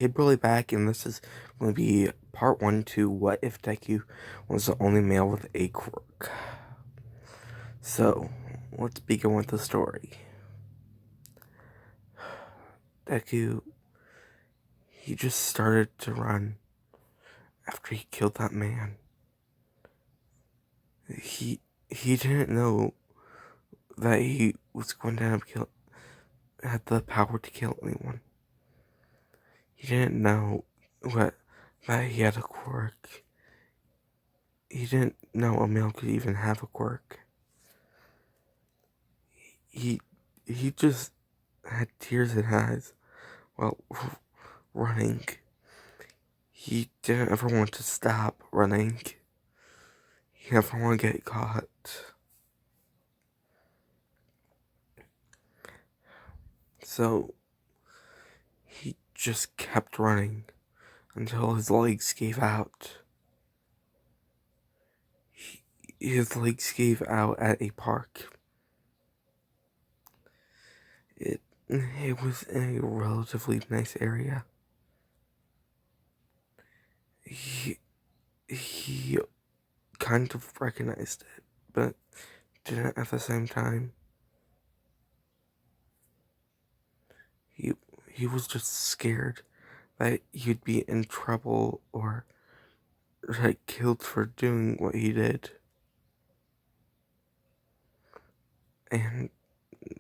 Hey, Broly back, and this is going to be part 1 to What If Deku was the only male with a quirk. So, let's begin with the story. Deku, he just started to run after he killed that man. He didn't know that he was going to had the power to kill anyone. He didn't know that he had a quirk. He didn't know a male could even have a quirk. He just had tears in his eyes while running. He didn't ever want to stop running. He never wanted to get caught. So he just kept running until his legs gave out. His legs gave out at a park. It was in a relatively nice area. He kind of recognized it, but didn't at the same time. He was just scared that he'd be in trouble or like killed for doing what he did. And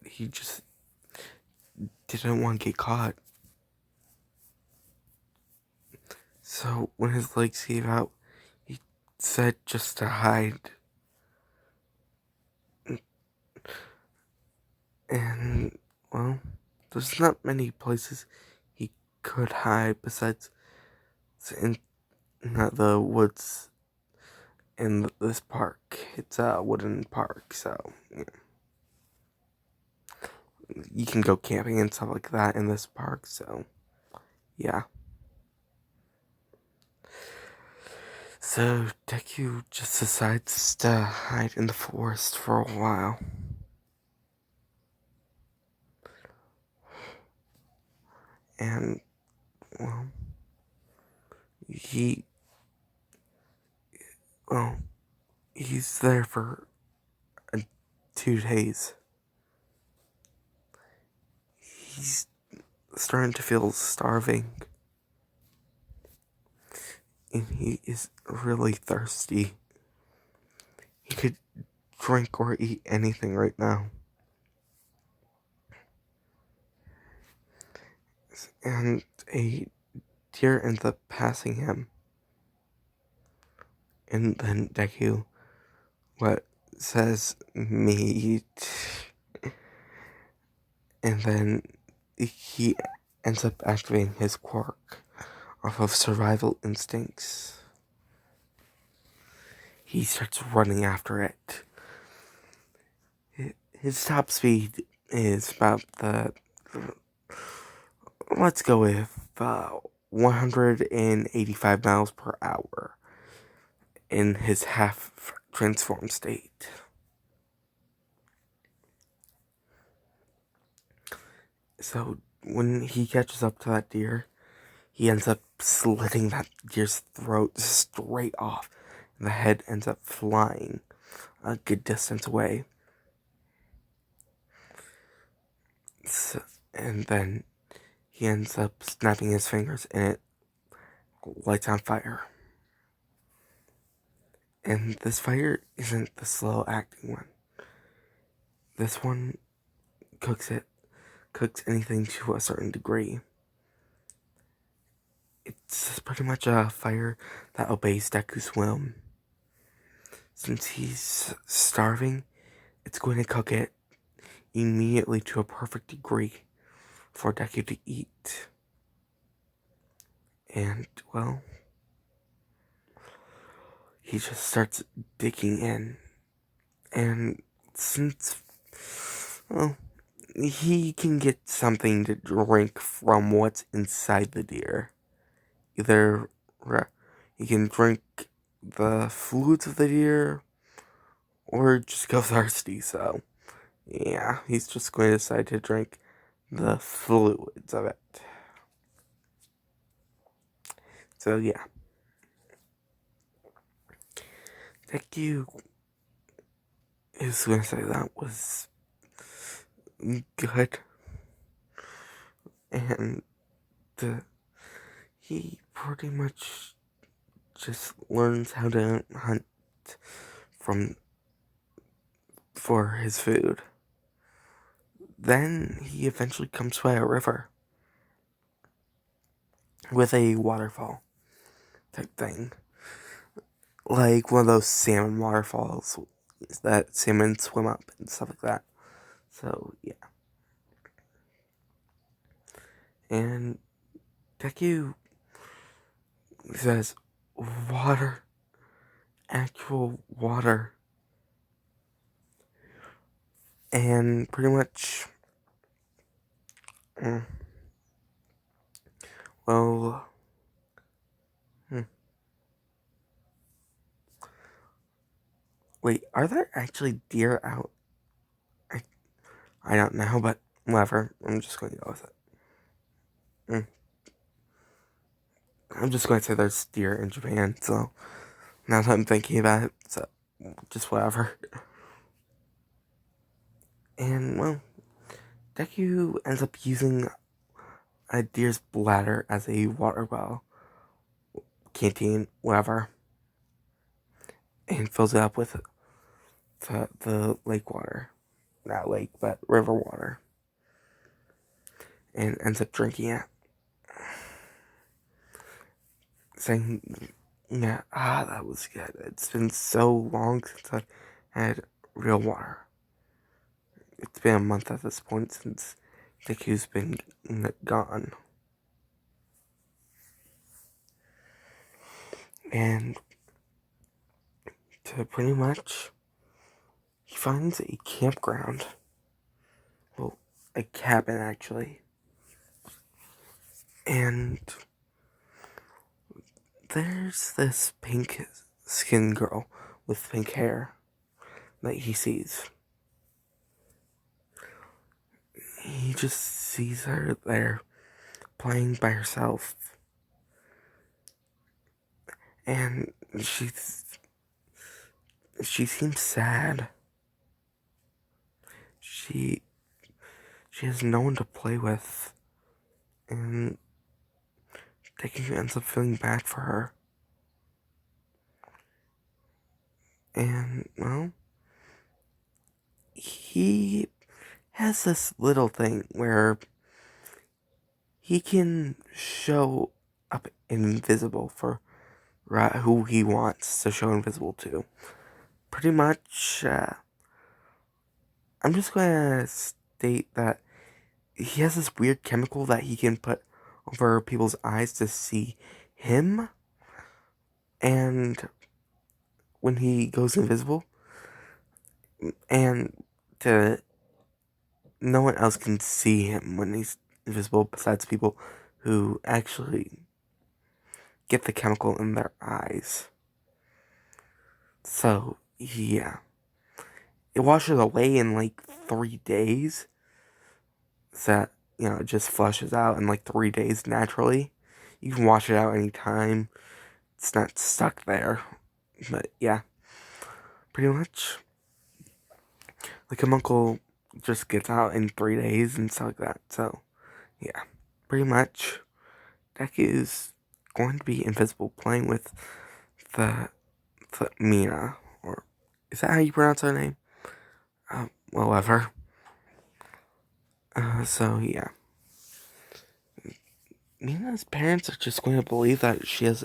he just didn't want to get caught. So when his legs gave out, he said just to hide. And, well, there's not many places he could hide besides in not the woods in this park. It's a wooden park, so you can go camping and stuff like that in this park, so yeah. So Deku just decides to hide in the forest for a while. And, well, he, well, he's there for 2 days. He's starting to feel starving. And he is really thirsty. He could drink or eat anything right now. And a deer ends up passing him. And then Deku, says meat. And then he ends up activating his quirk off of survival instincts. He starts running after it. His top speed is about let's go with 185 miles per hour in his half transformed state. So when he catches up to that deer, he ends up slitting that deer's throat straight off, and the head ends up flying a good distance away. So, and then he ends up snapping his fingers, and it lights on fire. And this fire isn't the slow acting one. This one cooks anything to a certain degree. It's pretty much a fire that obeys Deku's whim. Since he's starving, it's going to cook it immediately to a perfect degree for Deku to eat. And, well, he just starts digging in. And since, well, he can get something to drink from what's inside the deer. Either he can drink the fluids of the deer or just go thirsty, so yeah, he's just going to decide to drink the fluids of it. So yeah, Deku is gonna say that was good, and he pretty much just learns how to hunt from for his food. Then he eventually comes by a river with a waterfall type thing, like one of those salmon waterfalls that salmon swim up and stuff like that. So yeah, and Deku says, "Water, actual water," and pretty much, mm, well, hmm. Wait, are there actually deer out? I, I don't know, but whatever. I'm just going to go with it. Mm. I'm just going to say there's deer in Japan, so now that I'm thinking about it, so just whatever. And, well, Deku ends up using a deer's bladder as a water well, canteen, whatever, and fills it up with the lake water. Not lake, but river water. And ends up drinking it. Saying, yeah, that was good. It's been so long since I've had real water. It's been a month at this point since Deku's been gone. And to pretty much, he finds a campground. Well, a cabin actually. And there's this pink skinned girl with pink hair that he sees. He just sees her there playing by herself. And she seems sad. She has no one to play with. And Deku ends up feeling bad for her. And, well, he has this little thing where he can show up invisible for who he wants to show invisible to. Pretty much, I'm just gonna state that he has this weird chemical that he can put over people's eyes to see him, and when he goes invisible, and to no one else can see him when he's invisible besides people who actually get the chemical in their eyes. So, yeah. It washes away in like 3 days. So that, it just flushes out in like 3 days naturally. You can wash it out anytime. It's not stuck there. But yeah, pretty much. Like a uncle just gets out in 3 days and stuff like that. So, yeah, pretty much. Deku is going to be invisible playing with the Mina, or is that how you pronounce her name? Whatever. So yeah, Mina's parents are just going to believe that she has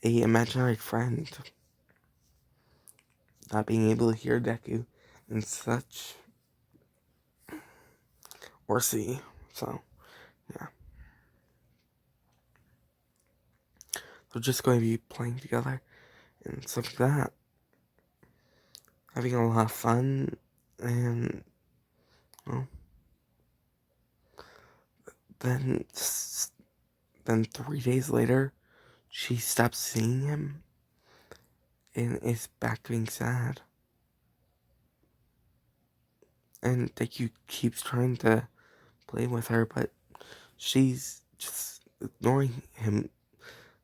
a imaginary friend, not being able to hear Deku and such, or see. So yeah, they're just going to be playing together and stuff like that, having a lot of fun, and well, then then 3 days later, she stops seeing him and is back to being sad. And Deku keeps trying to play with her, but she's just ignoring him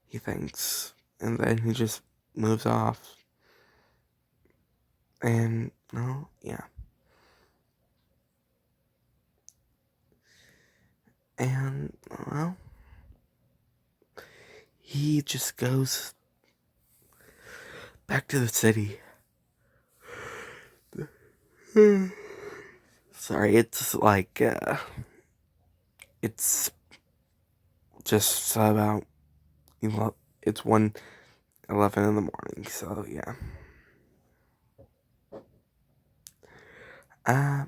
he thinks. And then he just moves off. And, well, yeah. And, well, he just goes back to the city. Sorry, it's like, it's just about, it's 1:11 in the morning, so yeah. Uh,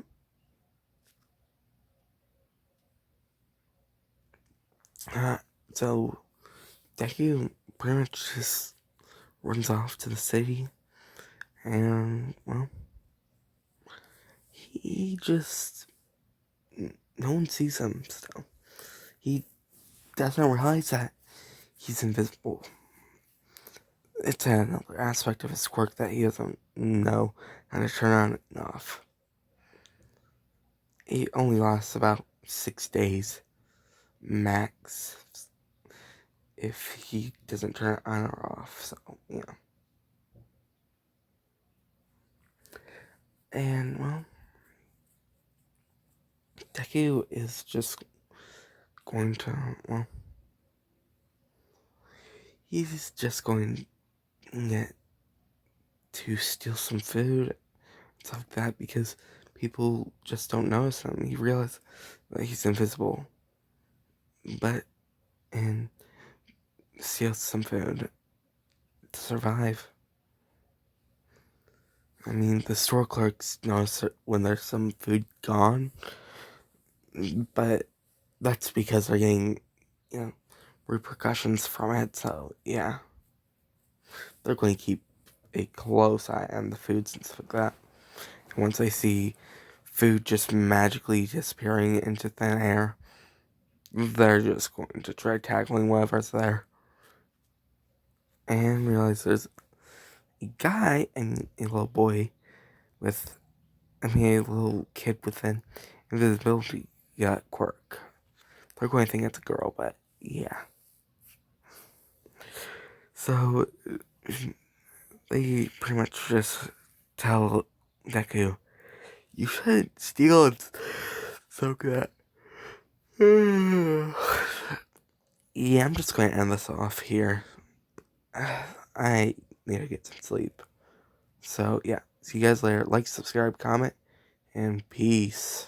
uh, so Deku pretty much just runs off to the city, and, well, he just, no one sees him still. He doesn't realize that he's invisible. It's another aspect of his quirk that he doesn't know how to turn on and off. It only lasts about 6 days max if he doesn't turn it on or off, so, yeah. And, well, Deku is just going to, well, he's just going to steal some food, stuff like that, because people just don't notice him. He realizes that he's invisible, and steals some food to survive. I mean, the store clerks notice when there's some food gone, but that's because they're getting, repercussions from it, so yeah. They're going to keep a close eye on the foods and stuff like that. And once they see food just magically disappearing into thin air, they're just going to try tackling whatever's there. And realize there's a guy and a little boy a little kid with an invisibility quirk. They're going to think it's a girl, but yeah. So they pretty much just tell Deku, you should steal it so good. Yeah, I'm just going to end this off here. I need to get some sleep. So, yeah. See you guys later. Like, subscribe, comment, and peace.